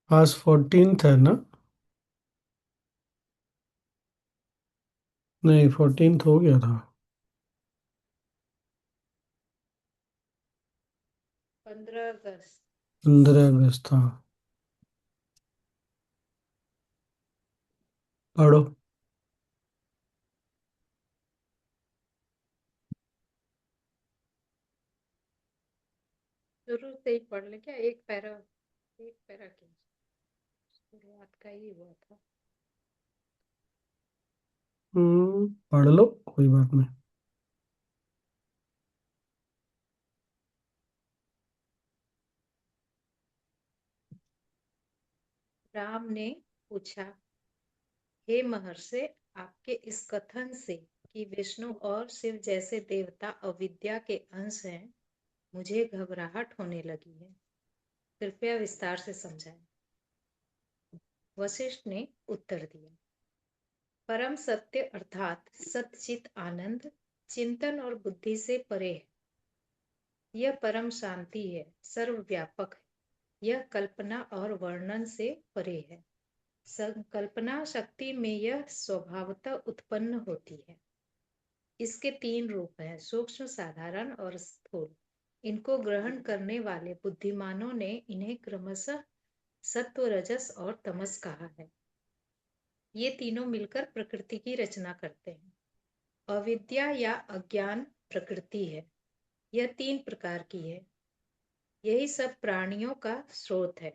आज 14th है ना? नहीं, 14th हो गया था। 15 अगस्त। 15 अगस्त था। पढ़ो। शुरू से ही पढ़ ले क्या? एक पैरा की शुरुआत का ही हुआ था। पढ़ लो, कोई बात नहीं। राम ने पूछा, हे महर्षि, आपके इस कथन से कि विष्णु और शिव जैसे देवता अविद्या के अंश हैं, मुझे घबराहट होने लगी है। कृपया विस्तार से समझाएं। वशिष्ठ ने उत्तर दिया, परम सत्य अर्थात सच्चित आनंद चिंतन और बुद्धि से परे है। यह परम शांति है, सर्वव्यापक है। यह कल्पना और वर्णन से परे है। संकल्पना शक्ति में यह स्वभावतः उत्पन्न होती है। इसके तीन रूप हैं, सूक्ष्म, साधारण और स्थूल। इनको ग्रहण करने वाले बुद्धिमानों ने इन्हें क्रमशः सत्व, रजस और तमस कहा है। ये तीनों मिलकर प्रकृति की रचना करते हैं। अविद्या या अज्ञान प्रकृति है। यह तीन प्रकार की है। यही सब प्राणियों का स्रोत है।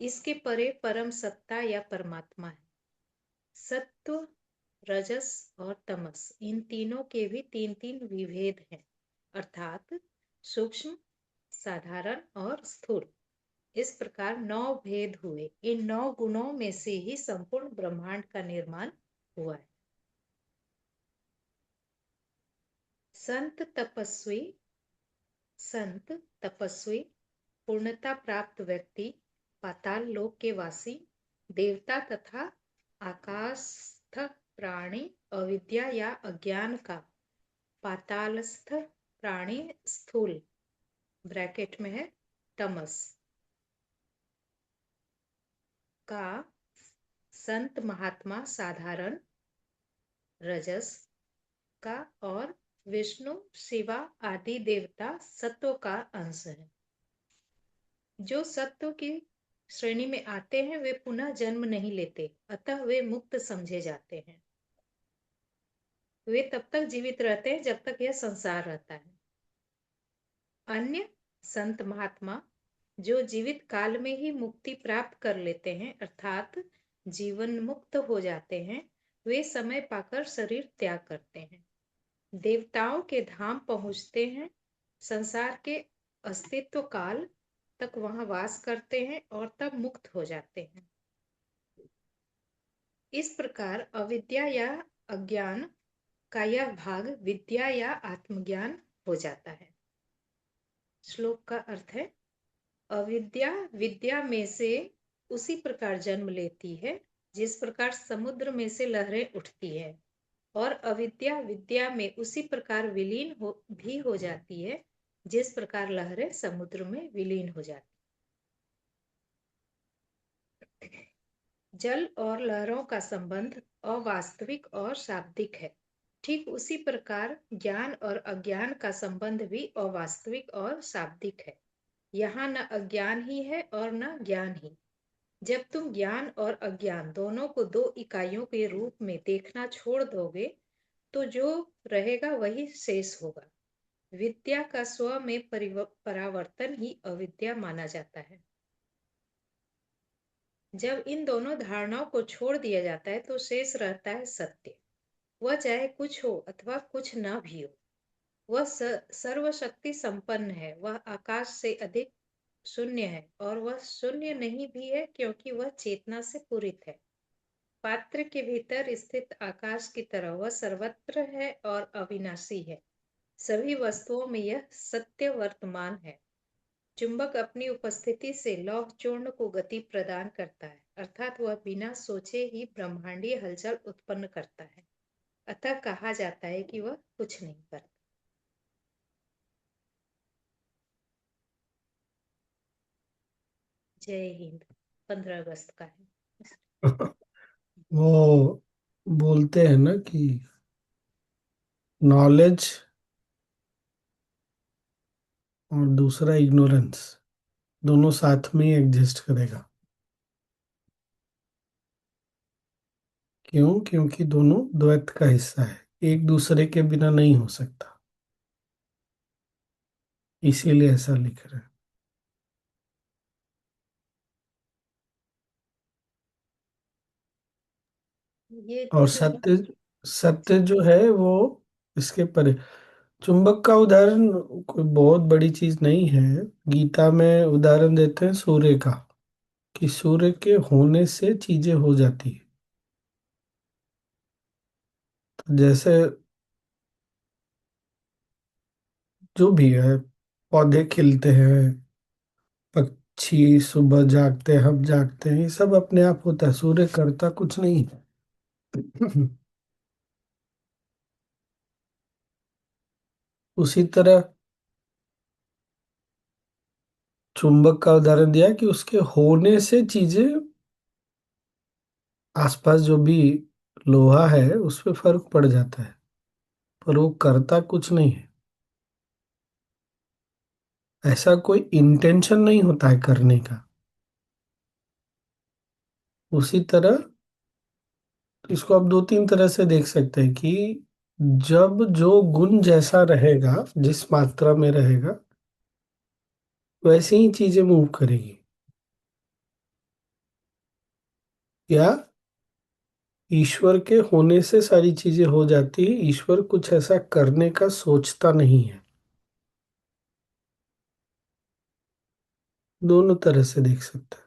इसके परे परम सत्ता या परमात्मा है। सत्व, रजस और तमस, इन तीनों के भी तीन तीन विभेद हैं, अर्थात सूक्ष्म, साधारण और स्थूल। इस प्रकार 9 भेद हुए। इन 9 गुणों में से ही संपूर्ण ब्रह्मांड का निर्माण हुआ है। संत तपस्वी संत तपस्वी, पूर्णता प्राप्त व्यक्ति, पाताल लोक के वासी, देवता तथा आकाशस्थ प्राणी, अविद्या या अज्ञान का पातालस्थ प्राणी स्थूल ब्रैकेट में है तमस का, संत महात्मा साधारण रजस का और विष्णु शिवा आदि देवता सत्व का अंश है। जो सत्व की श्रेणी में आते हैं वे पुनः जन्म नहीं लेते, अतः वे मुक्त समझे जाते हैं। वे तब तक जीवित रहते हैं जब तक यह संसार रहता है। अन्य संत महात्मा जो जीवित काल में ही मुक्ति प्राप्त कर लेते हैं, अर्थात जीवन मुक्त हो जाते हैं, वे समय पाकर शरीर त्याग करते हैं, देवताओं के धाम पहुंचते हैं, संसार के अस्तित्व काल तक वहां वास करते हैं और तब मुक्त हो जाते हैं। इस प्रकार अविद्या या अज्ञान का यह भाग विद्या या आत्मज्ञान हो जाता है। श्लोक का अर्थ है, अविद्या विद्या में से उसी प्रकार जन्म लेती है जिस प्रकार समुद्र में से लहरें उठती है, और अविद्या विद्या में उसी प्रकार भी हो जाती है जिस प्रकार लहरें समुद्र में विलीन हो जाती। जल और लहरों का संबंध अवास्तविक और शाब्दिक है। ठीक उसी प्रकार ज्ञान और अज्ञान का संबंध भी अवास्तविक और शाब्दिक है। यहाँ न अज्ञान ही है और न ज्ञान ही। जब तुम ज्ञान और अज्ञान दोनों को दो इकाइयों के रूप में देखना छोड़ दोगे तो जो रहेगा वही शेष होगा। विद्या का स्व में परावर्तन ही अविद्या माना जाता है। जब इन दोनों धारणाओं को छोड़ दिया जाता है तो शेष रहता है सत्य। वह चाहे कुछ हो अथवा कुछ न भी हो, वह सर्वशक्ति संपन्न है, वह आकाश से अधिक शून्य है, और वह शून्य नहीं भी है क्योंकि वह चेतना से पूरित है। पात्र के भीतर स्थित आकाश की तरह वह सर्वत्र है और अविनाशी है। सभी वस्तुओं में यह सत्य वर्तमान है। चुंबक अपनी उपस्थिति से लौह चूर्ण को गति प्रदान करता है, अर्थात वह बिना सोचे ही ब्रह्मांडीय हलचल उत्पन्न करता है। अतः कहा जाता है कि वह कुछ नहीं करता। जय हिंद। 15 अगस्त का है। वो बोलते हैं ना कि नॉलेज और दूसरा इग्नोरेंस दोनों साथ में ही एग्जिस्ट करेगा। क्यों? क्योंकि दोनों द्वैत का हिस्सा है, एक दूसरे के बिना नहीं हो सकता, इसीलिए ऐसा लिख रहे हैं। ये और चुंबक। सत्य, सत्य जी। जो है वो इसके परे। चुंबक का उदाहरण कोई बहुत बड़ी चीज नहीं है। गीता में उदाहरण देते हैं सूर्य का, कि सूर्य के होने से चीजें हो जाती है। तो जैसे जो भी है, पौधे खिलते हैं, पक्षी सुबह जागते हैं, हम जागते हैं, ये सब अपने आप होता है, सूर्य करता कुछ नहीं है। उसी तरह चुंबक का उदाहरण दिया कि उसके होने से चीजें, आसपास जो भी लोहा है उस पे फर्क पड़ जाता है, पर वो करता कुछ नहीं है। ऐसा कोई इंटेंशन नहीं होता है करने का। उसी तरह इसको आप दो तीन तरह से देख सकते हैं कि जब जो गुण जैसा रहेगा, जिस मात्रा में रहेगा, वैसे ही चीजें मूव करेगी। या ईश्वर के होने से सारी चीजें हो जाती है, ईश्वर कुछ ऐसा करने का सोचता नहीं है। दोनों तरह से देख सकते हैं।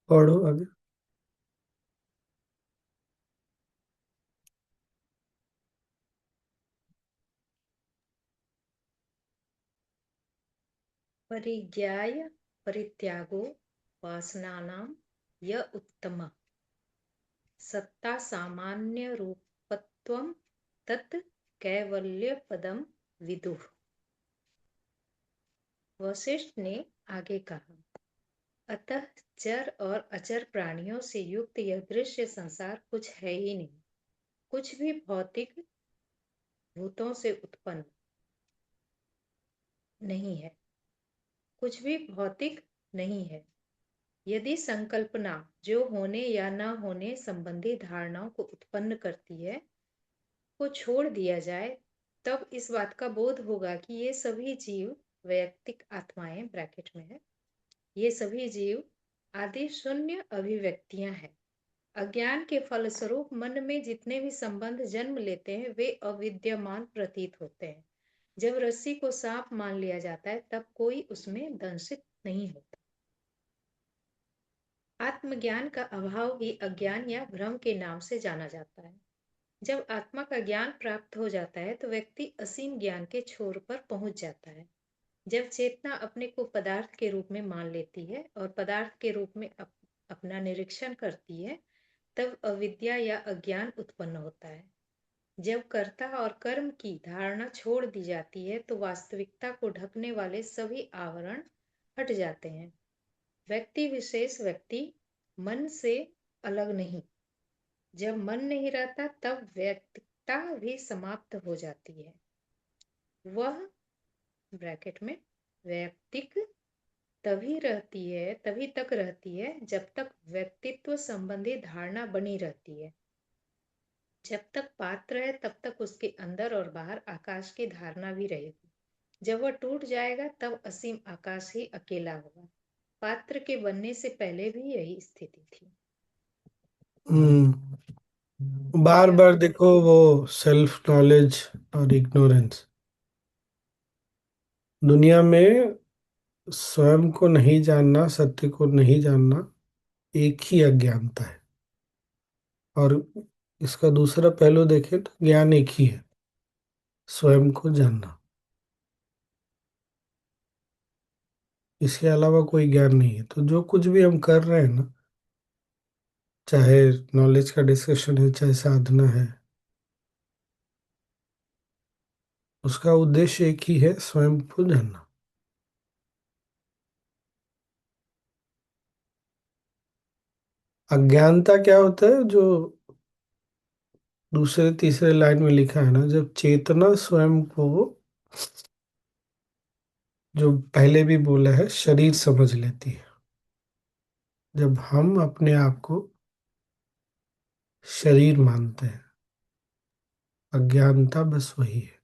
पढ़ो आगे। परिज्ञाय परित्यागो वासनानां य उत्तमः सत्ता सामान्य रूपत्वं तत् कैवल्य पदम विदुः। वशिष्ठ ने आगे कहा, अतः चर और अचर प्राणियों से युक्त यह दृश्य संसार कुछ है ही नहीं, कुछ भी भौतिक भूतों से उत्पन्न नहीं है, कुछ भी भौतिक नहीं है। यदि संकल्पना जो होने या न होने संबंधी धारणाओं को उत्पन्न करती है को छोड़ दिया जाए, तब इस बात का बोध होगा कि ये सभी जीव वैयक्तिक आत्माएं ब्रैकेट में है, ये सभी जीव आदि शून्य अभिव्यक्तियां हैं। अज्ञान के फलस्वरूप मन में जितने भी संबंध जन्म लेते हैं वे अविद्यमान प्रतीत होते हैं। जब रस्सी को सांप मान लिया जाता है तब कोई उसमें दंशित नहीं होता। आत्मज्ञान का अभाव ही अज्ञान या भ्रम के नाम से जाना जाता है। जब आत्मा का ज्ञान प्राप्त हो जाता है तो व्यक्ति असीम ज्ञान के छोर पर पहुंच जाता है। जब चेतना अपने को पदार्थ के रूप में मान लेती है और पदार्थ के रूप में अपना निरीक्षण करती है, तब अविद्या या अज्ञान उत्पन्न होता है। जब कर्ता और कर्म की धारणा छोड़ दी जाती है तो वास्तविकता को ढकने वाले सभी आवरण हट जाते हैं। व्यक्ति विशेष व्यक्ति मन से अलग नहीं। जब मन नहीं रहता तब व्यक्तिकता भी समाप्त हो जाती है। वह ब्रैकेट में व्यक्तिक तभी तक रहती है जब तक व्यक्तित्व संबंधी धारणा बनी रहती है। जब तक पात्र है तब तक उसके अंदर और बाहर आकाश की धारणा भी रहेगी। जब वह टूट जाएगा तब असीम आकाश ही अकेला होगा। पात्र के बनने से पहले भी यही स्थिति थी। हम्म। बार क्या? बार देखो वो सेल्फ नॉलेज और इग्नोरेंस। दुनिया में स्वयं को नहीं जानना, सत्य को नहीं जानना, एक ही अज्ञानता है। और इसका दूसरा पहलू देखें तो ज्ञान एक ही है, स्वयं को जानना। इसके अलावा कोई ज्ञान नहीं है। तो जो कुछ भी हम कर रहे हैं ना, चाहे नॉलेज का डिस्कशन है, चाहे साधना है, उसका उद्देश्य एक ही है, स्वयं को जानना। अज्ञानता क्या होता है, जो दूसरे तीसरे लाइन में लिखा है ना, जब चेतना स्वयं को, जो पहले भी बोला है, शरीर समझ लेती है। जब हम अपने आप को शरीर मानते हैं, अज्ञानता बस वही है।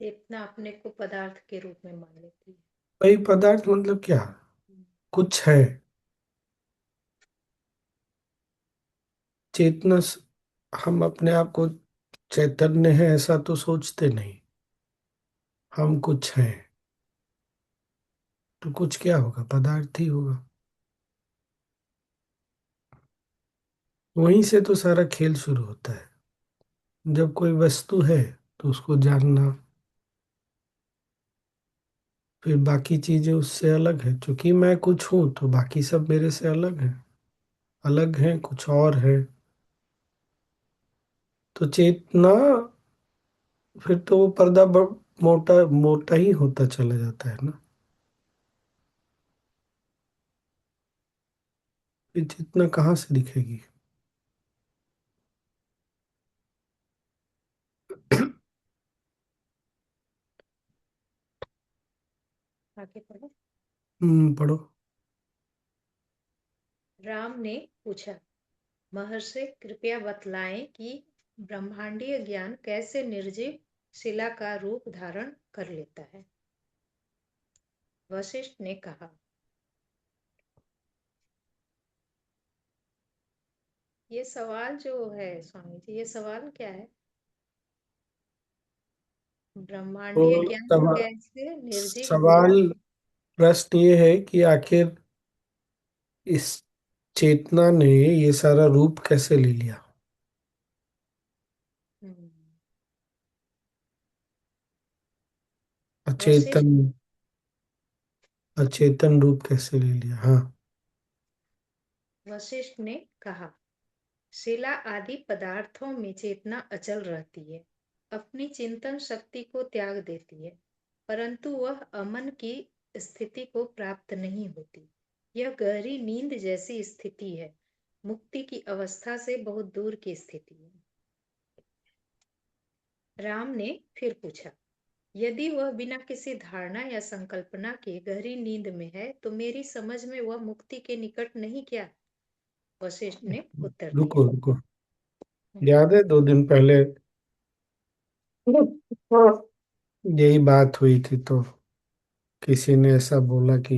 चेतना अपने को पदार्थ के रूप में मान लेती है। वही पदार्थ मतलब क्या, कुछ है। चेतना हम अपने आप को चैतन्य है ऐसा तो सोचते नहीं। हम कुछ हैं, तो कुछ क्या होगा, पदार्थ ही होगा। वहीं से तो सारा खेल शुरू होता है। जब कोई वस्तु है तो उसको जानना, फिर बाकी चीजें उससे अलग है। क्योंकि मैं कुछ हूं तो बाकी सब मेरे से अलग है, अलग है, कुछ और है। तो चेतना, फिर तो वो पर्दा मोटा मोटा ही होता चला जाता है ना। फिर चेतना कहाँ से दिखेगी? आगे पढ़ो। पढ़ो। राम ने पूछा, महर्षि कृपया बतलाएं कि ब्रह्मांडीय ज्ञान कैसे निर्जीव शिला का रूप धारण कर लेता है। वशिष्ठ ने कहा, ये सवाल जो है स्वामी जी, ये सवाल क्या है? तो ब्रह्मांडीय ज्ञान सवा, कैसे निर्जीव सवाल, शिला। प्रश्न ये है कि आखिर इस चेतना ने ये सारा रूप कैसे ले लिया? हम्म, अचेतन, वशिष्ठ अचेतन रूप कैसे ले लिया, हाँ। वशिष्ठ ने कहा, शिला आदि पदार्थों में चेतना अचल रहती है, अपनी चिंतन शक्ति को त्याग देती है, परंतु वह अमन की स्थिति को प्राप्त नहीं होती। यह गहरी नींद जैसी स्थिति है, मुक्ति की अवस्था से बहुत दूर की स्थिति है। राम ने फिर पूछा, यदि वह बिना किसी धारणा या संकल्पना के गहरी नींद में है तो मेरी समझ में वह मुक्ति के निकट नहीं क्या? वशिष्ठ ने उत्तर दिया। रुको रुको, हम्म, याद है 2 दिन पहले यही बात हुई थी, तो किसी ने ऐसा बोला कि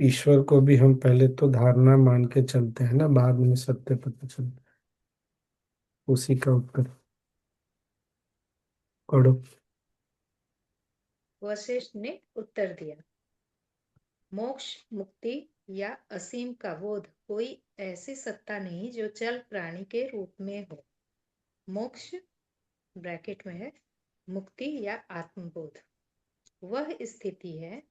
ईश्वर को भी हम पहले तो धारणा मान के चलते हैं ना, बाद में सत्य पता चलता है। उसी का उत्तर पढ़ो। वशिष्ठ ने उत्तर दिया, मोक्ष, मुक्ति या असीम का बोध कोई ऐसी सत्ता नहीं जो चल प्राणी के रूप में हो। मोक्ष ब्रैकेट में है मुक्ति या आत्मबोध, वह स्थिति है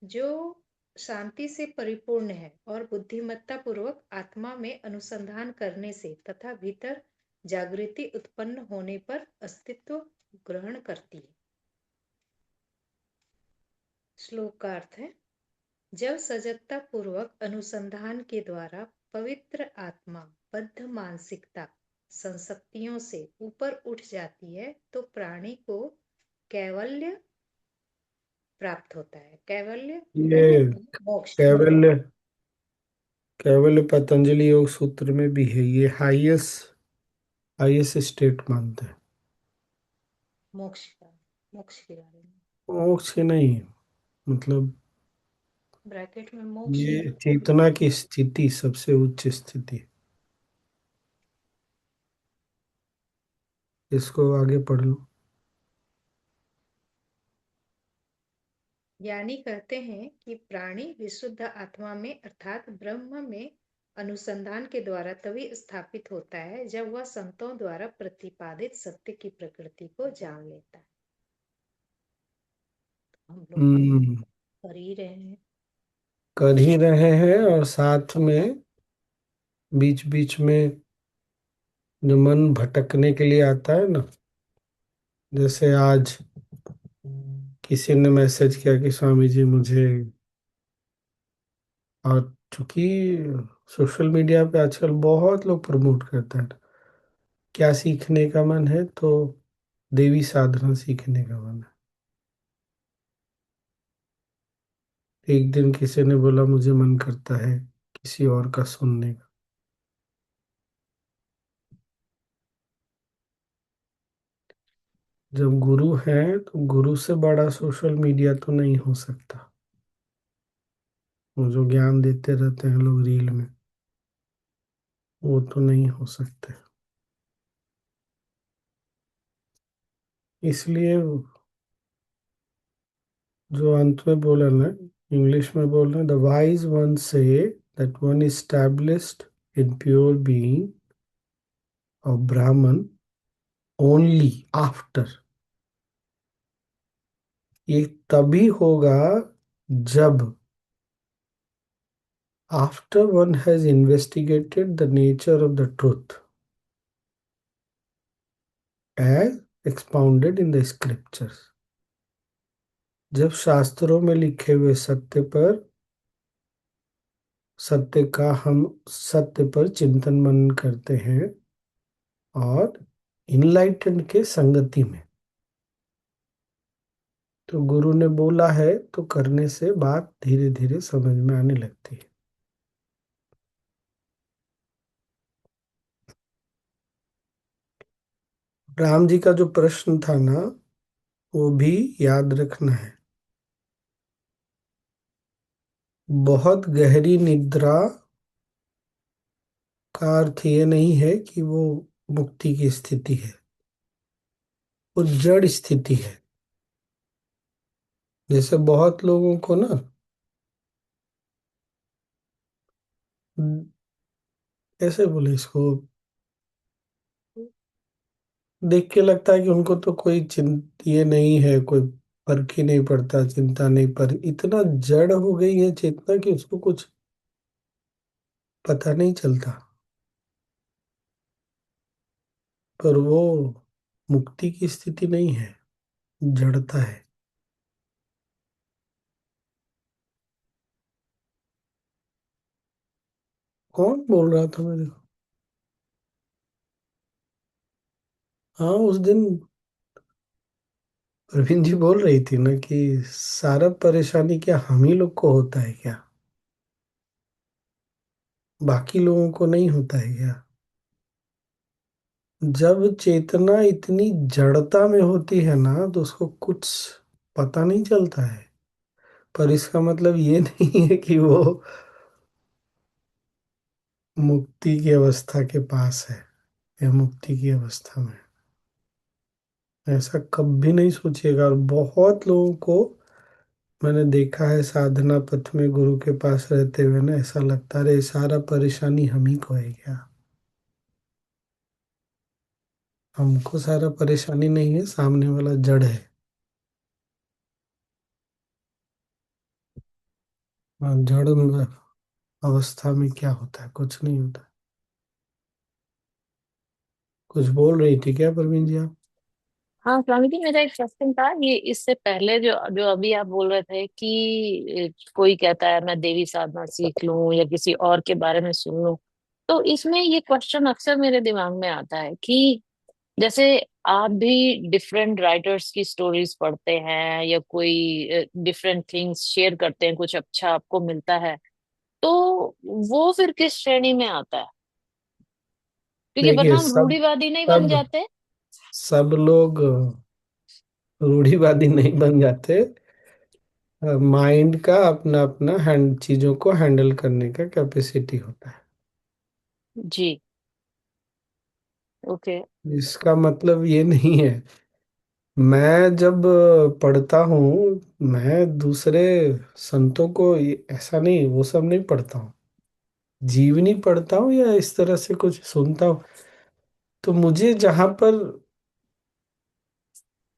जो शांति से परिपूर्ण है और बुद्धिमत्ता पूर्वक आत्मा में अनुसंधान करने से तथा भीतर जागृति उत्पन्न होने पर अस्तित्व ग्रहण करती है। श्लोक का अर्थ है, जब सजगता पूर्वक अनुसंधान के द्वारा पवित्र आत्मा बद्ध मानसिकता संशक्तियों से ऊपर उठ जाती है तो प्राणी को कैवल्य प्राप्त होता है। कैवल्य ये मोक्ष। कैवल्य, कैवल्य पतंजलि योग सूत्र में भी है, ये हाईएस्ट हाईएस्ट स्टेट मानते हैं। मोक्ष का, मोक्ष के बारे में मोक्ष के नहीं, मतलब ब्रैकेट में मोक्ष ये लिखा है। चेतना की स्थिति, सबसे उच्च स्थिति। इसको आगे पढ़ लो। ज्ञानी कहते हैं कि प्राणी विशुद्ध आत्मा में अर्थात ब्रह्म में अनुसंधान के द्वारा तभी स्थापित होता है जब वह संतों द्वारा प्रतिपादित सत्य की प्रकृति को जान लेता है। हम लोग तो हम्म, कर ही रहे हैं। कर ही रहे हैं, और साथ में बीच बीच में जो मन भटकने के लिए आता है ना, जैसे आज किसी ने मैसेज किया कि स्वामी जी मुझे, और चूंकि सोशल मीडिया पे आजकल बहुत लोग प्रमोट करते हैं, क्या सीखने का मन है, तो देवी साधना सीखने का मन है। एक दिन किसी ने बोला मुझे मन करता है किसी और का सुनने का। जब गुरु है तो गुरु से बड़ा सोशल मीडिया तो नहीं हो सकता। वो जो ज्ञान देते रहते हैं लोग रील में, वो तो नहीं हो सकते। इसलिए जो अंत में बोला ना, इंग्लिश में बोल रहे, the wise one say that one established in pure being of Brahman only after, ये तभी होगा जब after one has investigated the nature of the truth as expounded in the scriptures। जब शास्त्रों में लिखे हुए सत्य का हम सत्य पर चिंतन मनन करते हैं, और इनलाइटन के संगति में, तो गुरु ने बोला है तो करने से बात धीरे धीरे समझ में आने लगती है। राम जी का जो प्रश्न था ना, वो भी याद रखना है। बहुत गहरी निद्रा का अर्थ ये नहीं है कि वो मुक्ति की स्थिति है, वो जड़ स्थिति है। जैसे बहुत लोगों को ना, कैसे बोले इसको, देख के लगता है कि उनको तो कोई ये नहीं है, कोई फर्क ही नहीं पड़ता, चिंता नहीं, पर इतना जड़ हो गई है चेतना कि उसको कुछ पता नहीं चलता। पर वो मुक्ति की स्थिति नहीं है, जड़ता है। कौन बोल रहा था मेरे को? हाँ, उस दिन प्रवीण जी बोल रही थी ना कि सारा परेशानी क्या हम ही लोग को होता है क्या, बाकी लोगों को नहीं होता है क्या? जब चेतना इतनी जड़ता में होती है ना, तो उसको कुछ पता नहीं चलता है। पर इसका मतलब ये नहीं है कि वो मुक्ति की अवस्था के पास है या मुक्ति की अवस्था में। ऐसा कभी नहीं सोचिएगा। और बहुत लोगों को मैंने देखा है साधना पथ में गुरु के पास रहते हुए ना, ऐसा लगता है सारा परेशानी हम ही को है क्या। हमको सारा परेशानी नहीं है, सामने वाला जड़ है। और जड़ अवस्था में क्या होता है? कुछ नहीं होता। कुछ बोल रही थी क्या प्रवीण जी आप? हाँ स्वामी जी, मेरा एक क्वेश्चन था। ये इससे पहले जो जो अभी आप बोल रहे थे कि कोई कहता है मैं देवी साधना सीख लूं या किसी और के बारे में सुन लूं, तो इसमें ये क्वेश्चन अक्सर मेरे दिमाग में आता है कि जैसे आप भी डिफरेंट राइटर्स की स्टोरीज पढ़ते हैं या कोई डिफरेंट थिंग्स शेयर करते हैं, कुछ अच्छा आपको मिलता है, तो वो फिर किस श्रेणी में आता है? क्योंकि देखिए, वरना हम सब रूढ़िवादी नहीं बन सब जाते। सब लोग रूढ़िवादी नहीं बन जाते। माइंड का अपना अपना हैंड चीजों को हैंडल करने का कैपेसिटी होता है। जी। ओके। इसका मतलब ये नहीं है, मैं जब पढ़ता हूँ, मैं दूसरे संतों को ऐसा नहीं, वो सब नहीं पढ़ता हूँ। जीवनी पढ़ता हूँ या इस तरह से कुछ सुनता हूँ, तो मुझे जहां पर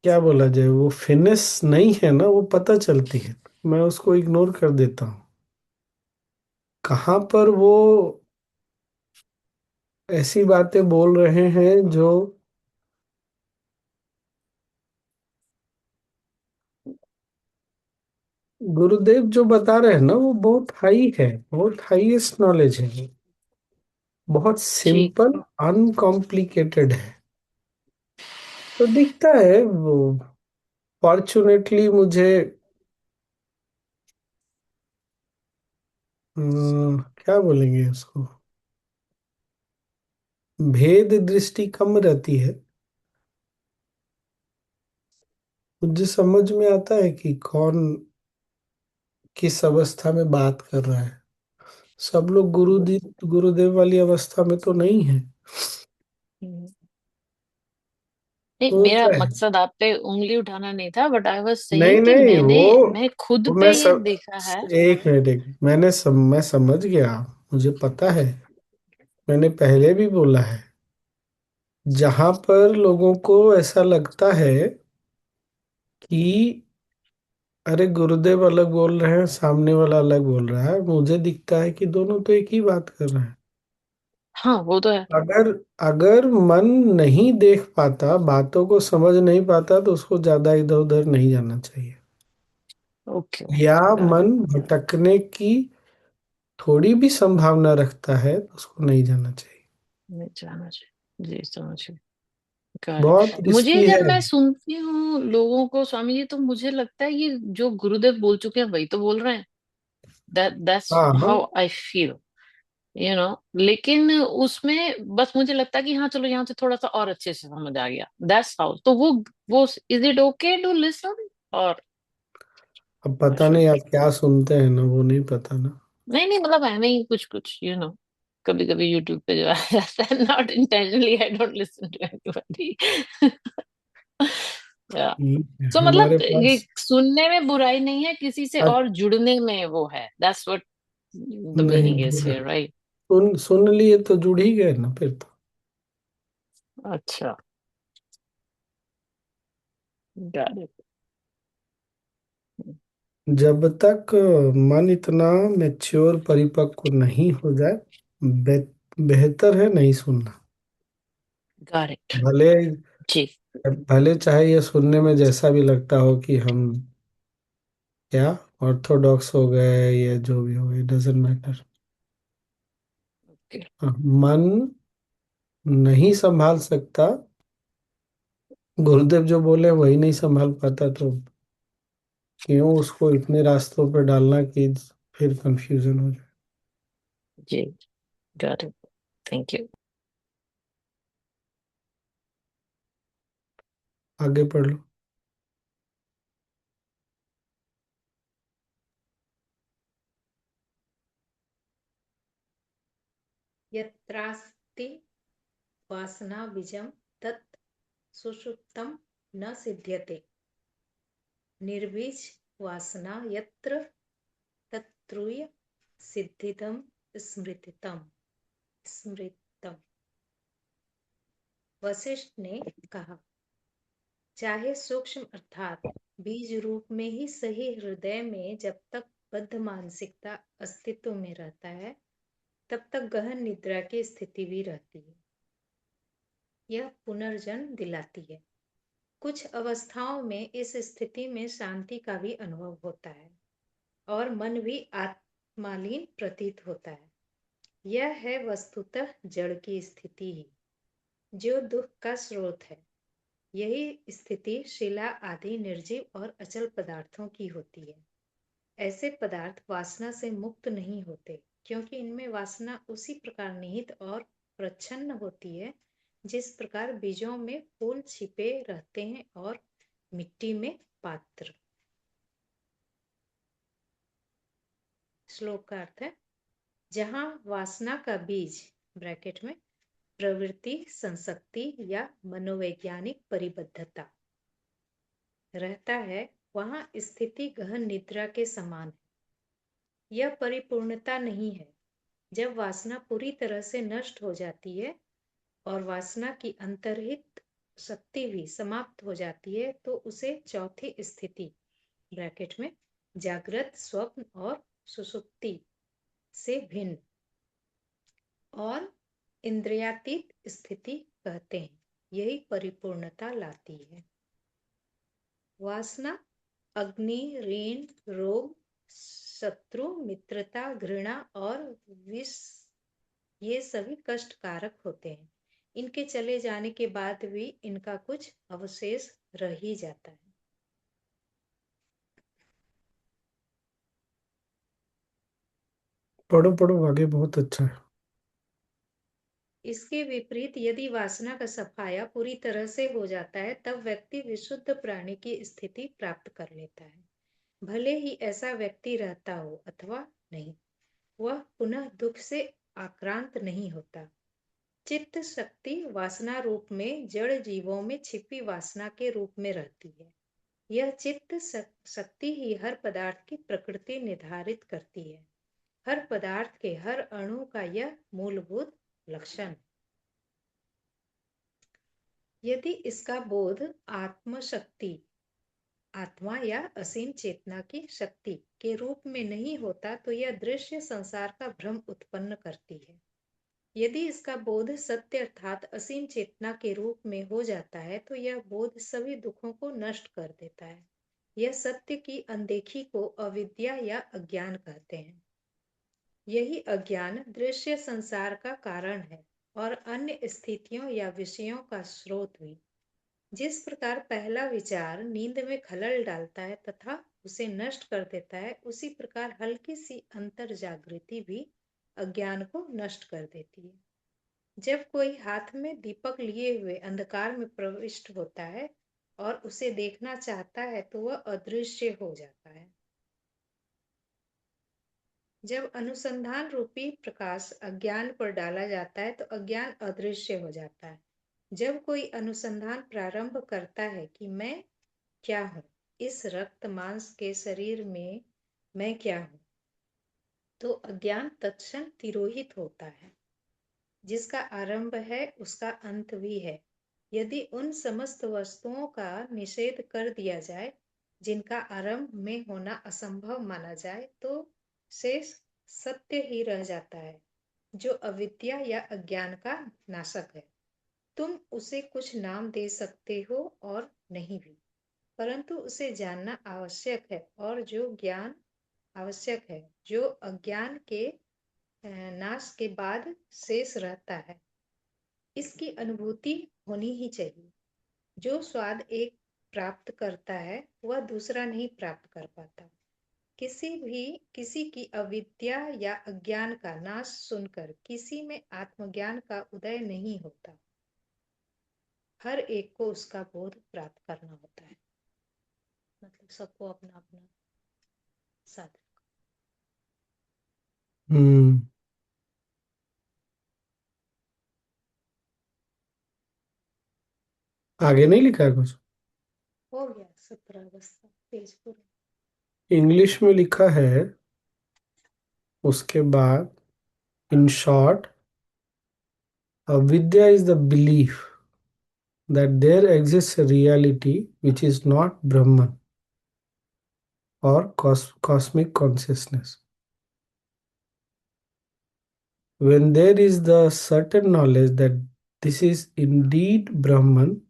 क्या बोला जाए, वो फिनिश नहीं है ना, वो पता चलती है। मैं उसको इग्नोर कर देता हूँ। कहाँ पर वो ऐसी बातें बोल रहे हैं जो गुरुदेव जो बता रहे हैं ना, वो बहुत हाई है, बहुत हाईएस्ट नॉलेज है, बहुत जी। सिंपल अनकॉम्प्लिकेटेड है। तो दिखता है वो, फॉर्चुनेटली मुझे क्या बोलेंगे उसको, भेद दृष्टि कम रहती है। मुझे समझ में आता है कि कौन किस अवस्था में बात कर रहा है। सब लोग गुरुदेव वाली अवस्था में तो नहीं है। हम्म। नहीं, मेरा होता है। मकसद आप पे उंगली उठाना नहीं था, बट आई वाज नहीं सेइंग कि नहीं, मैं खुद वो पे मैं ये सब, देखा है। एक मिनट, मैं समझ गया। मुझे पता है, मैंने पहले भी बोला है, जहां पर लोगों को ऐसा लगता है कि अरे गुरुदेव अलग बोल रहे हैं, सामने वाला अलग बोल रहा है, मुझे दिखता है कि दोनों तो एक ही बात कर रहे हैं। हाँ, वो तो है। अगर अगर मन नहीं देख पाता, बातों को समझ नहीं पाता, तो उसको ज्यादा इधर उधर नहीं जाना चाहिए। ओके। या मन भटकने की थोड़ी भी संभावना रखता है तो उसको नहीं जाना चाहिए। मैं जाना चाहिए, जी समझ गई। बहुत करेक्ट। मुझे रिस्की जब है। मैं सुनती हूँ लोगों को स्वामी जी, तो मुझे लगता है ये जो गुरुदेव बोल चुके हैं वही तो बोल रहे हैं। दैट्स हाँ हाँ। हाउ आई फील, लेकिन उसमें बस मुझे लगता है कि हाँ चलो यहाँ से थोड़ा सा और अच्छे से समझ आ गया, दैट्स हाउ। तो वो is it okay to listen, और अब आई पता शुड, नहीं आप क्या सुनते हैं ना, वो नहीं पता ना। नहीं नहीं, मतलब है नहीं, कुछ कुछ कभी कभी यूट्यूब पे जो आ जाता है, not intentionally, I don't listen to anybody. या सो हमारे मतलब ये पास सुनने में बुराई नहीं है, किसी से अ- और जुड़ने में वो है, दैट्स व्हाट द नहीं मीनिंग इज बुरा, हियर, राइट? सुन लिए तो जुड़ ही गए ना फिर तो। अच्छा, गॉट इट। जब तक मन इतना मैच्योर परिपक्व नहीं हो जाए, बे, बेहतर है नहीं सुनना। Got it. भले जी। भले चाहे ये सुनने में जैसा भी लगता हो कि हम क्या ऑर्थोडॉक्स हो गए या जो भी हो गए, डजेंट मैटर। ओके। मन नहीं संभाल सकता, गुरुदेव जो बोले वही नहीं संभाल पाता, तो क्यों उसको इतने रास्तों पर डालना कि फिर कंफ्यूजन हो जाए। जी, गॉट इट। Thank you. आगे पढ़ लो। यत्रास्ति वासना बीजम तत् सुषुप्तम न सिद्ध्यते। निर्बीज वासना यत्र तत्रुय सिद्धितम स्मृतितम स्मृतम। वशिष्ठ ने कहा, चाहे सूक्ष्म अर्थात बीज रूप में ही सही, हृदय में जब तक बद्ध मानसिकता अस्तित्व में रहता है, तब तक गहन निद्रा की स्थिति भी रहती है। यह पुनर्जन्म दिलाती है। कुछ अवस्थाओं में इस स्थिति में शांति का भी अनुभव होता है और मन भी आत्मालीन प्रतीत होता है। यह है वस्तुतः जड़ की स्थिति ही, जो दुख का स्रोत है। यही स्थिति शिला आदि निर्जीव और अचल पदार्थों की होती है। ऐसे पदार्थ वासना से मुक्त नहीं होते, क्योंकि इनमें वासना उसी प्रकार निहित और प्रच्छन्न होती है जिस प्रकार बीजों में फूल छिपे रहते हैं और मिट्टी में पात्र। श्लोक का अर्थ है, जहाँ वासना का बीज ब्रैकेट में प्रवृत्ति, संशक्ति या मनोवैज्ञानिक परिबद्धता रहता है, वहां स्थिति गहन निद्रा के समान है। यह परिपूर्णता नहीं है। जब वासना पूरी तरह से नष्ट हो जाती है और वासना की अंतर्हित शक्ति भी समाप्त हो जाती है, तो उसे चौथी स्थिति ब्रैकेट में जागृत, स्वप्न और सुषुप्ति से भिन्न और इंद्रियातीत स्थिति कहते हैं। यही परिपूर्णता लाती है। वासना अग्नि, ऋण, रोग, शत्रु, मित्रता, घृणा और विष, ये सभी कष्टकारक होते हैं। इनके चले जाने के बाद भी इनका कुछ अवशेष रह ही जाता है। पढ़ो पढ़ो आगे, बहुत अच्छा है। इसके विपरीत यदि वासना का सफाया पूरी तरह से हो जाता है, तब व्यक्ति विशुद्ध प्राणी की स्थिति प्राप्त कर लेता है। भले ही ऐसा व्यक्ति रहता हो अथवा नहीं, वह पुनः दुख से आक्रांत नहीं होता। चित्त शक्ति वासना रूप में जड़ जीवों में छिपी वासना के रूप में रहती है। यह चित्त शक्ति ही हर पदार्थ की प्रकृति निर्धारित करती है। हर पदार्थ के हर अणु का यह मूलभूत लक्षण। यदि इसका बोध आत्मशक्ति, आत्मा या असीम चेतना की शक्ति के रूप में नहीं होता, तो यह दृश्य संसार का भ्रम उत्पन्न करती है। यदि इसका बोध सत्य अर्थात असीम चेतना के रूप में हो जाता है, तो यह बोध सभी दुखों को नष्ट कर देता है। यह सत्य की अनदेखी को अविद्या या अज्ञान कहते हैं। यही अज्ञान दृश्य संसार का कारण है और अन्य स्थितियों या विषयों का स्रोत भी। जिस प्रकार पहला विचार नींद में खलल डालता है तथा उसे नष्ट कर देता है, उसी प्रकार हल्की सी अंतर जागृति भी अज्ञान को नष्ट कर देती है। जब कोई हाथ में दीपक लिए हुए अंधकार में प्रविष्ट होता है और उसे देखना चाहता है, तो वह अदृश्य हो जाता है। जब अनुसंधान रूपी प्रकाश अज्ञान पर डाला जाता है, तो अज्ञान अदृश्य हो जाता है। जब कोई अनुसंधान प्रारंभ करता है कि मैं क्या हूँ, इस रक्त मांस के शरीर में मैं क्या हूँ, तो अज्ञान तत्क्षण तिरोहित होता है। जिसका आरंभ है उसका अंत भी है। यदि उन समस्त वस्तुओं का निषेध कर दिया जाए जिनका आरंभ में होना असंभव माना जाए, तो शेष सत्य ही रह जाता है, जो अविद्या या अज्ञान का नाशक है। तुम उसे कुछ नाम दे सकते हो और नहीं भी, परंतु उसे जानना आवश्यक है, और जो ज्ञान आवश्यक है, जो अज्ञान के नाश के बाद शेष रहता है, इसकी अनुभूति होनी ही चाहिए। जो स्वाद एक प्राप्त करता है, वह दूसरा नहीं प्राप्त कर पाता। किसी की अविद्या या अज्ञान का नाश सुनकर किसी में आत्मज्ञान का उदय नहीं होता। हर एक को उसका बोध प्राप्त करना होता है। मतलब सबको अपना अपना साधन। हम्म। आगे नहीं लिखा है कुछ? हो गया 17 अगस्त का पेज पूरा। इंग्लिश में लिखा है उसके बाद, इन शॉर्ट, अविद्या is the belief that there exists a reality which is not Brahman or cosmic consciousness. When there is the certain knowledge that this is indeed Brahman,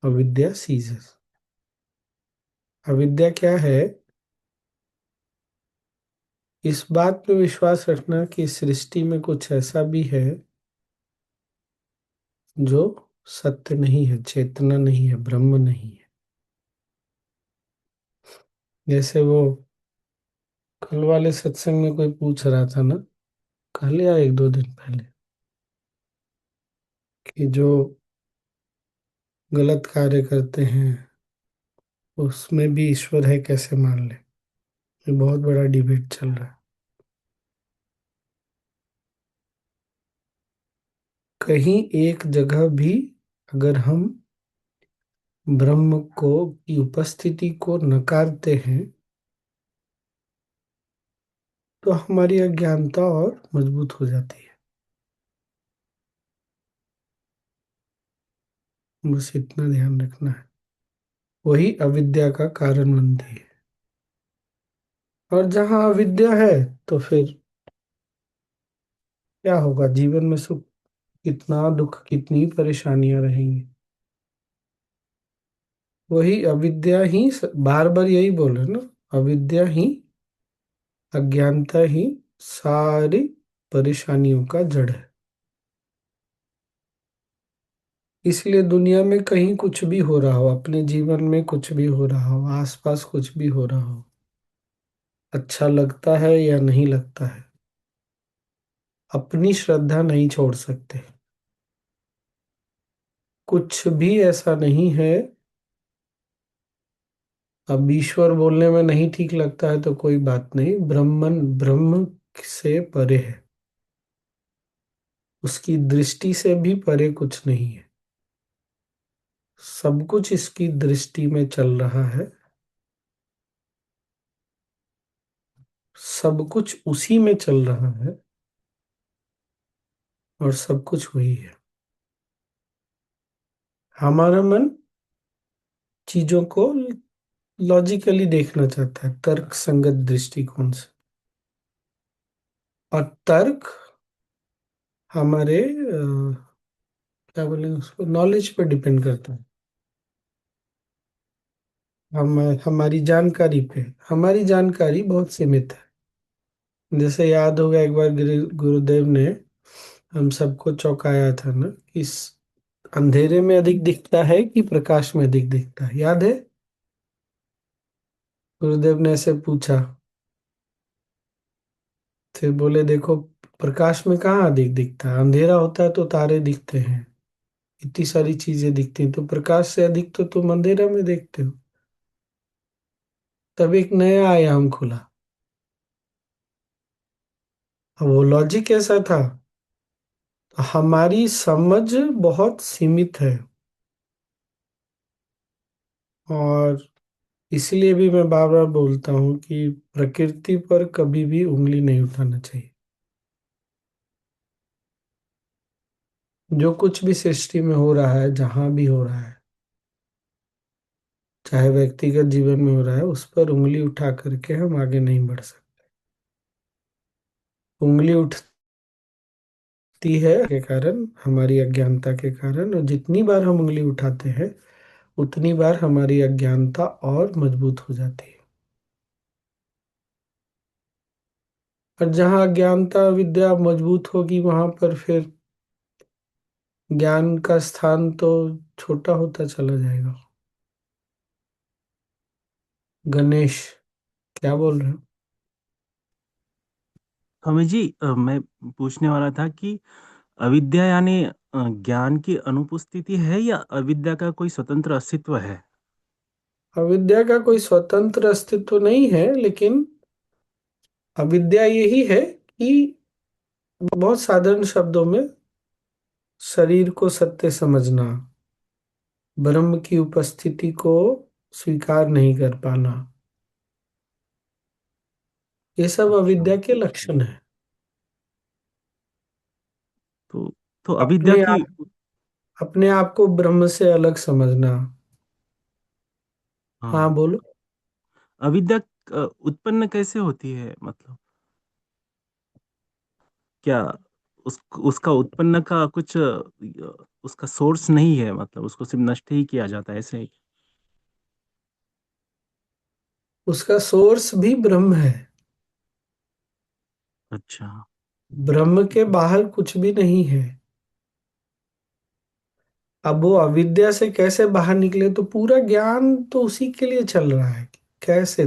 अविद्या ceases. अविद्या क्या है? इस बात में विश्वास रखना कि सृष्टि में कुछ ऐसा भी है जो सत्य नहीं है, चेतना नहीं है, ब्रह्म नहीं है। जैसे वो कल वाले सत्संग में कोई पूछ रहा था ना, कल या एक दो दिन पहले, कि जो गलत कार्य करते हैं उसमें भी ईश्वर है, कैसे मान ले। ये बहुत बड़ा डिबेट चल रहा है। कहीं एक जगह भी अगर हम ब्रह्म को की उपस्थिति को नकारते हैं, तो हमारी अज्ञानता और मजबूत हो जाती है। बस इतना ध्यान रखना है। वही अविद्या का कारण बनती है। और जहाँ अविद्या है, तो फिर क्या होगा जीवन में? सुख कितना, दुख कितनी, परेशानियां रहेंगी। वही अविद्या ही, बार बार यही बोल रहे ना, अविद्या ही, अज्ञानता ही सारी परेशानियों का जड़ है। इसलिए दुनिया में कहीं कुछ भी हो रहा हो, अपने जीवन में कुछ भी हो रहा हो, आसपास कुछ भी हो रहा हो, अच्छा लगता है या नहीं लगता है, अपनी श्रद्धा नहीं छोड़ सकते। कुछ भी ऐसा नहीं है। अब ईश्वर बोलने में नहीं ठीक लगता है तो कोई बात नहीं, ब्रह्मन ब्रह्म से परे है, उसकी दृष्टि से भी परे कुछ नहीं है। सब कुछ इसकी दृष्टि में चल रहा है, सब कुछ उसी में चल रहा है, और सब कुछ वही है। हमारा मन चीजों को लॉजिकली देखना चाहता है, तर्क संगत दृष्टिकोण से। और तर्क हमारे क्या बोलेंगे उसको, नॉलेज पर डिपेंड करता है। हम हमारी जानकारी पे, हमारी जानकारी बहुत सीमित है। जैसे याद होगा एक बार गुरुदेव ने हम सबको चौंकाया था ना, कि अंधेरे में अधिक दिखता है कि प्रकाश में अधिक दिखता है, याद है? गुरुदेव ने ऐसे पूछा, फिर बोले देखो, प्रकाश में कहाँ अधिक दिखता है? अंधेरा होता है तो तारे दिखते हैं, इतनी सारी चीजें दिखती हैं, तो प्रकाश से अधिक तो तुम अंधेरा में देखते हो। तब एक नया आयाम खुला। अब वो लॉजिक कैसा था? हमारी समझ बहुत सीमित है, और इसलिए भी मैं बार बार बोलता हूँ कि प्रकृति पर कभी भी उंगली नहीं उठाना चाहिए। जो कुछ भी सृष्टि में हो रहा है, जहां भी हो रहा है, चाहे व्यक्तिगत जीवन में हो रहा है, उस पर उंगली उठा करके हम आगे नहीं बढ़ सकते। उंगली उठती है के कारण, हमारी अज्ञानता के कारण, और जितनी बार हम उंगली उठाते हैं उतनी बार हमारी अज्ञानता और मजबूत हो जाती है। और जहाँ अज्ञानता विद्या मजबूत होगी, वहां पर फिर ज्ञान का स्थान तो छोटा होता चला जाएगा। गणेश, क्या बोल रहे हो? हमें जी मैं पूछने वाला था कि अविद्या यानी ज्ञान की अनुपस्थिति है या अविद्या का कोई स्वतंत्र अस्तित्व है? अविद्या का कोई स्वतंत्र अस्तित्व नहीं है, लेकिन अविद्या यही है कि, बहुत साधारण शब्दों में, शरीर को सत्य समझना, ब्रह्म की उपस्थिति को स्वीकार नहीं कर पाना, ये सब अच्छा। अविद्या के लक्षण है। तो तो अविद्या अपने की आप, अपने आप को ब्रह्म से अलग समझना। हाँ हाँ, बोलो। अविद्या उत्पन्न कैसे होती है, मतलब क्या उसका उत्पन्न का कुछ उसका सोर्स नहीं है, मतलब उसको सिर्फ नष्ट ही किया जाता है ऐसे ही? उसका सोर्स भी ब्रह्म है। अच्छा। ब्रह्म के बाहर कुछ भी नहीं है। अब वो अविद्या से कैसे बाहर निकले, तो पूरा ज्ञान तो उसी के लिए चल रहा है। कैसे?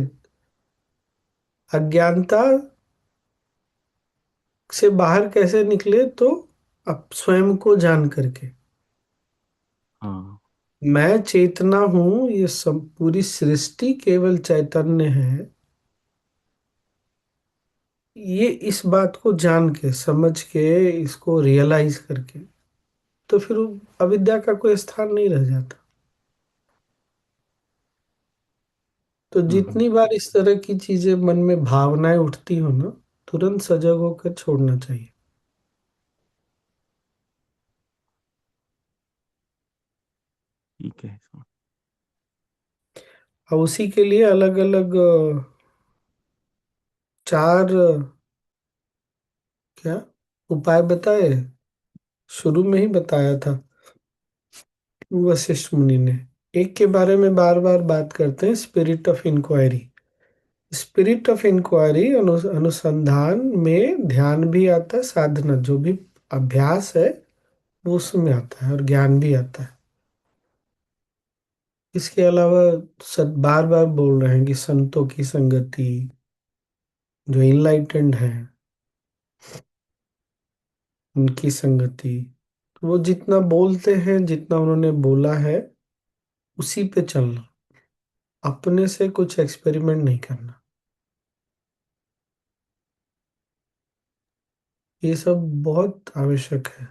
अज्ञानता से बाहर कैसे निकले, तो अब स्वयं को जान करके, हाँ। मैं चेतना हूं, ये सब पूरी सृष्टि केवल चैतन्य है, ये इस बात को जान के, समझ के, इसको रियलाइज करके, तो फिर वो अविद्या का कोई स्थान नहीं रह जाता। तो हम्म। जितनी बार इस तरह की चीजें मन में भावनाएं उठती हो ना, तुरंत सजग होकर छोड़ना चाहिए। ठीक है। और उसी के लिए अलग अलग चार क्या उपाय बताए, शुरू में ही बताया था वशिष्ठ मुनि ने। एक के बारे में बार बार बात करते हैं, spirit of inquiry. Spirit of inquiry अनुसंधान में ध्यान भी आता है, साधना जो भी अभ्यास है वो उसमें आता है, और ज्ञान भी आता है। इसके अलावा बार बार बोल रहे हैं कि संतों की संगति, जो इनलाइटेंड है उनकी संगति। तो वो जितना बोलते हैं, जितना उन्होंने बोला है उसी पे चलना, अपने से कुछ एक्सपेरिमेंट नहीं करना। ये सब बहुत आवश्यक है।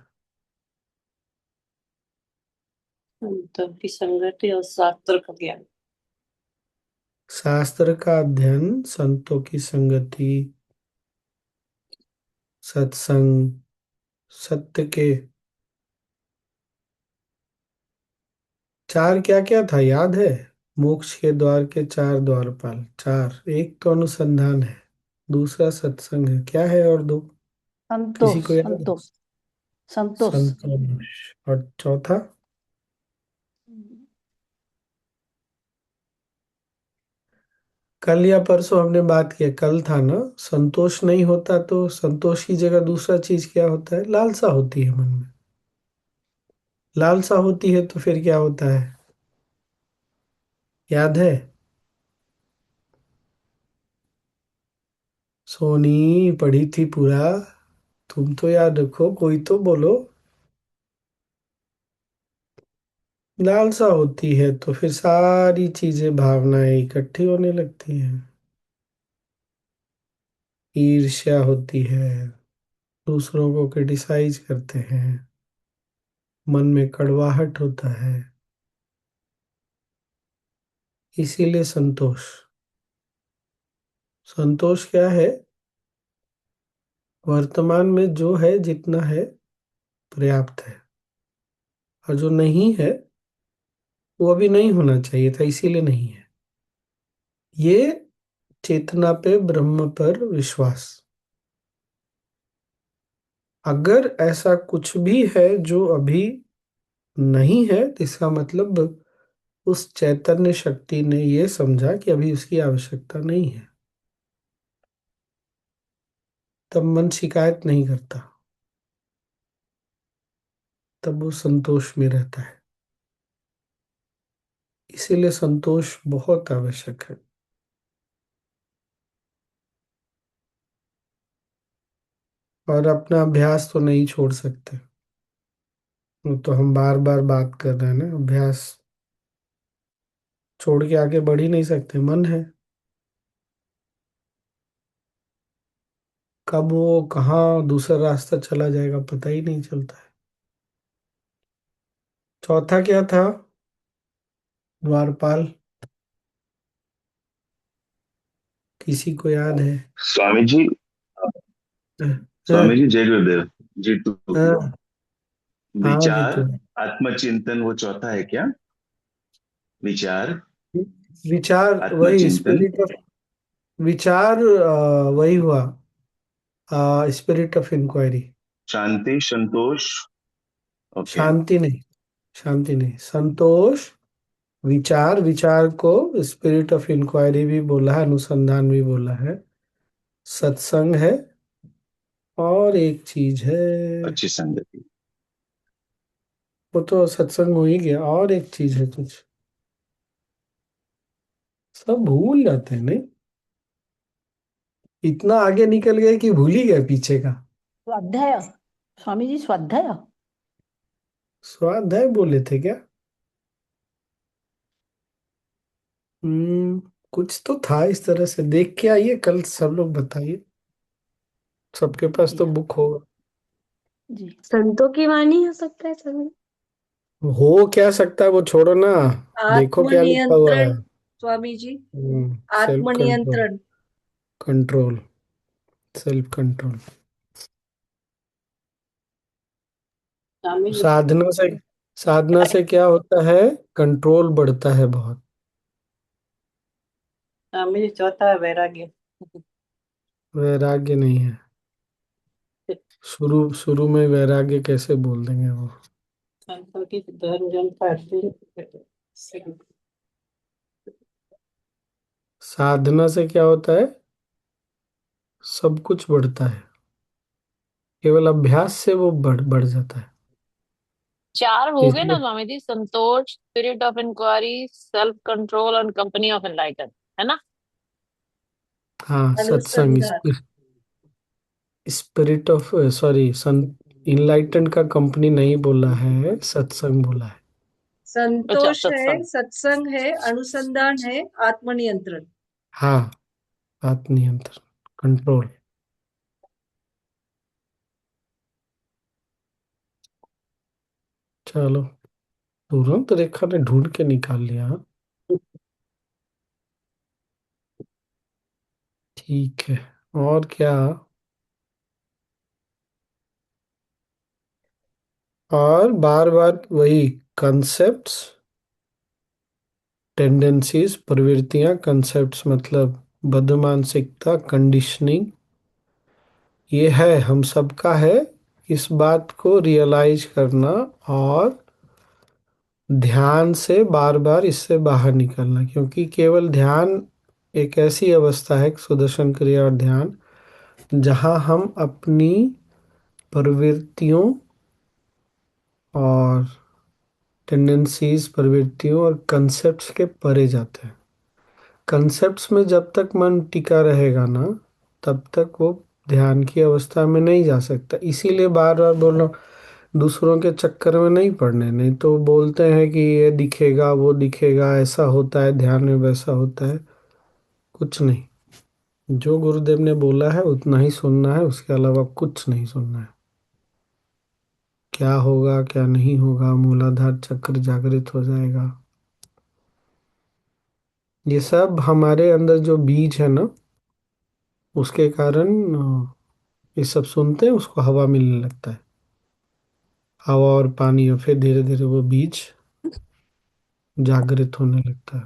संतों की संगति और शास्त्र का ज्ञान। शास्त्र का अध्ययन, संतों की संगति, सत्संग, सत्य के चार क्या क्या था याद है? मोक्ष के द्वार के चार द्वारपाल, चार। एक तो अनुसंधान है, दूसरा सत्संग है, क्या है और दो? किसी संतोष को याद है? संतोष संतोष। संतोष। और चौथा? कल या परसों हमने बात किया, कल था ना, संतोष नहीं होता तो संतोष की जगह दूसरा चीज क्या होता है? लालसा होती है मन में। लालसा होती है तो फिर क्या होता है, याद है? सोनी पढ़ी थी पूरा, तुम तो याद रखो, कोई तो बोलो। लालसा होती है तो फिर सारी चीजें, भावनाएं इकट्ठी होने लगती हैं। ईर्ष्या होती है, दूसरों को क्रिटिसाइज करते हैं, मन में कड़वाहट होता है। इसीलिए संतोष। संतोष क्या है? वर्तमान में जो है, जितना है पर्याप्त है, और जो नहीं है वो अभी नहीं होना चाहिए था, इसीलिए नहीं है। ये चेतना पे, ब्रह्म पर विश्वास। अगर ऐसा कुछ भी है जो अभी नहीं है तो इसका मतलब उस चैतन्य शक्ति ने ये समझा कि अभी उसकी आवश्यकता नहीं है। तब मन शिकायत नहीं करता, तब वो संतोष में रहता है। इसीलिए संतोष बहुत आवश्यक है। और अपना अभ्यास तो नहीं छोड़ सकते, वो तो हम बार बार बात कर रहे हैं ना, अभ्यास छोड़ के आगे बढ़ ही नहीं सकते। मन है, कब वो कहाँ दूसरा रास्ता चला जाएगा पता ही नहीं चलता है। चौथा क्या था? द्वारपाल, किसी को याद है? स्वामी जी। स्वामी हाँ, जी, जय गुरुदेव जी। टू हाँ, हाँ विचार, जीतू। आत्मचिंतन वो चौथा है क्या? विचार, विचार वही आत्मचिंतन, स्पिरिट ऑफ विचार, वही हुआ, स्पिरिट ऑफ इंक्वायरी। शांति, संतोष। ओके। शांति नहीं, शांति नहीं, संतोष। विचार, विचार को स्पिरिट ऑफ इंक्वायरी भी बोला है, अनुसंधान भी बोला है। सत्संग है, और एक चीज है, अच्छी संगति। वो तो सत्संग हो ही गया, और एक चीज है कुछ, सब भूल जाते हैं नहीं, इतना आगे निकल गए कि भूल ही गए पीछे का। स्वाध्याय। स्वामी जी स्वाध्याय। स्वाध्याय बोले थे क्या? हम्म, कुछ तो था इस तरह से, देख के आइए कल, सब लोग बताइए, सबके पास जी तो बुक होगा। जी। संतों की वाणी हो सकता है सर। हो क्या सकता है वो छोड़ो ना, देखो क्या लिखा हुआ है। आत्मनियंत्रण स्वामी जी। सेल्फ कंट्रोल, आत्मनियंत्रण। Control, self control. Swami ji. साधना से, साधना से क्या होता है? कंट्रोल बढ़ता है बहुत। स्वामी जी चौथा है वैराग्य। वैराग्य नहीं है। शुरू शुरू में वैराग्य कैसे बोल देंगे वो। संपत्ति धर्म जन पाते। साधना से क्या होता है, सब कुछ बढ़ता है, केवल अभ्यास से वो बढ़ जाता है। चार हो गए ना इसलिए स्वामी जी, संतोष, spirit of inquiry, self control और कंपनी ऑफ एनलाइटन, है ना? हाँ, सत्संग, अनुसंधान। स्पिरिट ऑफ, सॉरी, सन इनलाइटन का कंपनी नहीं बोला है, सत्संग बोला है। अच्छा, संतोष है, सत्संग। सत्संग है, अनुसंधान है, आत्मनियंत्रण। हाँ, आत्मनियंत्रण, कंट्रोल। चलो, तुरंत रेखा ने ढूंढ के निकाल लिया। ठीक है, और क्या। और बार बार वही कंसेप्ट्स, टेंडेंसीज, प्रवृत्तियां, कंसेप्ट्स मतलब बद्ध मानसिकता, कंडीशनिंग, ये है, हम सबका है। इस बात को रियलाइज करना और ध्यान से बार बार इससे बाहर निकलना, क्योंकि केवल ध्यान एक ऐसी अवस्था है, सुदर्शन क्रिया और ध्यान, जहाँ हम अपनी प्रवृत्तियों और टेंडेंसीज, प्रवृत्तियों और कंसेप्ट्स के परे जाते हैं। कंसेप्ट्स में जब तक मन टिका रहेगा ना, तब तक वो ध्यान की अवस्था में नहीं जा सकता। इसीलिए बार बार बोल रहा हूँ, दूसरों के चक्कर में नहीं पड़ने। नहीं तो बोलते हैं कि ये दिखेगा, वो दिखेगा, ऐसा होता है ध्यान में, वैसा होता है। कुछ नहीं, जो गुरुदेव ने बोला है उतना ही सुनना है, उसके अलावा कुछ नहीं सुनना है। क्या होगा क्या नहीं होगा, मूलाधार चक्र जागृत हो जाएगा, ये सब हमारे अंदर जो बीज है ना, उसके कारण ये सब सुनते हैं, उसको हवा मिलने लगता है, हवा और पानी, और फिर धीरे धीरे वो बीज जागृत होने लगता है।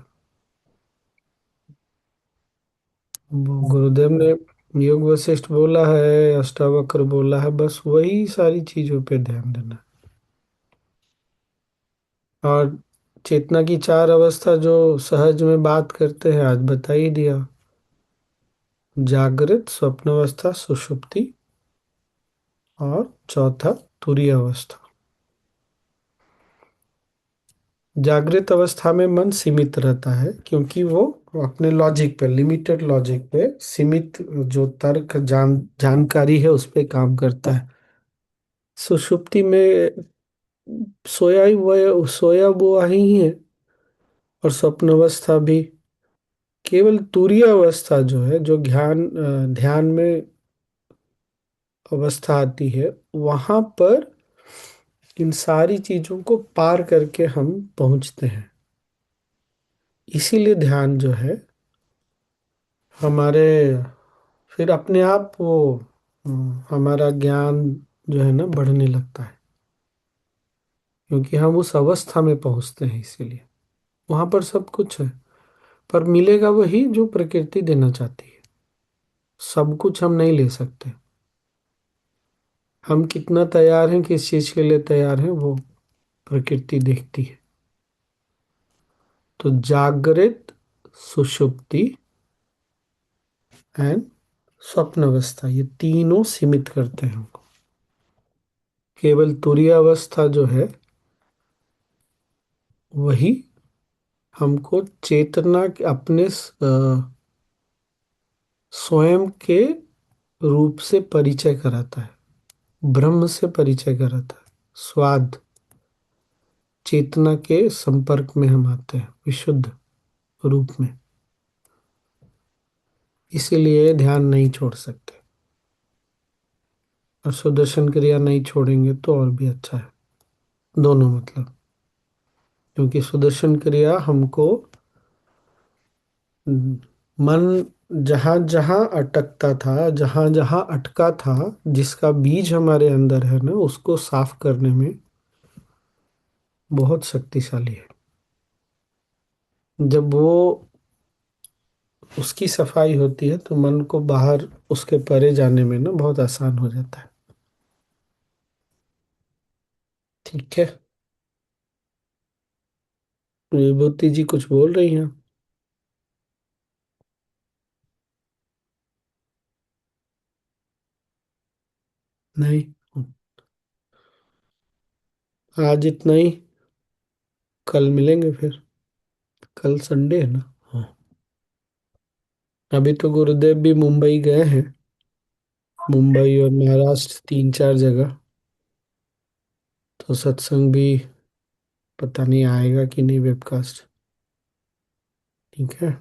वो गुरुदेव ने योग वशिष्ठ बोला है, अष्टावक्र बोला है, बस वही सारी चीजों पे ध्यान देना है। और चेतना की चार अवस्था जो सहज में बात करते हैं, आज बता ही दिया। जागृत, स्वप्न अवस्था, सुषुप्ति, और चौथा तुरीय अवस्था। जागृत अवस्था में मन सीमित रहता है, क्योंकि वो अपने लॉजिक पे, लिमिटेड लॉजिक पे, सीमित जो तर्क जानकारी है उस पे काम करता है। सुषुप्ति में सोया हुआ ही है। और स्वप्न अवस्था भी, केवल तुरीय अवस्था जो है, जो ध्यान में अवस्था आती है, वहां पर इन सारी चीजों को पार करके हम पहुंचते हैं। इसीलिए ध्यान जो है हमारे, फिर अपने आप वो हमारा ज्ञान जो है ना बढ़ने लगता है, क्योंकि हम उस अवस्था में पहुंचते हैं। इसीलिए वहां पर सब कुछ है, पर मिलेगा वही जो प्रकृति देना चाहती है। सब कुछ हम नहीं ले सकते। हम कितना तैयार हैं, किस चीज के लिए तैयार हैं, वो प्रकृति देखती है। तो जागृत, सुषुप्ति एंड स्वप्न अवस्था, ये तीनों सीमित करते हैं हमको। केवल तुरीय अवस्था जो है, वही हमको चेतना के अपने स्वयं के रूप से परिचय कराता है, ब्रह्म से परिचय कराता है। स्वाद, चेतना के संपर्क में हम आते हैं विशुद्ध रूप में। इसीलिए ध्यान नहीं छोड़ सकते, और सुदर्शन क्रिया नहीं छोड़ेंगे तो और भी अच्छा है, दोनों मतलब। क्योंकि सुदर्शन क्रिया हमको मन जहाँ जहाँ अटकता था, जहाँ जहाँ अटका था, जिसका बीज हमारे अंदर है ना, उसको साफ करने में बहुत शक्तिशाली है। जब वो उसकी सफाई होती है तो मन को बाहर उसके परे जाने में ना बहुत आसान हो जाता है। ठीक है। विभूति जी कुछ बोल रही हैं? नहीं। आज इतना ही। कल मिलेंगे फिर। कल संडे है ना। हाँ। अभी तो गुरुदेव भी मुंबई गए हैं। मुंबई और महाराष्ट्र 3-4 जगह। तो सत्संग भी पता नहीं आएगा कि नहीं वेबकास्ट। ठीक है।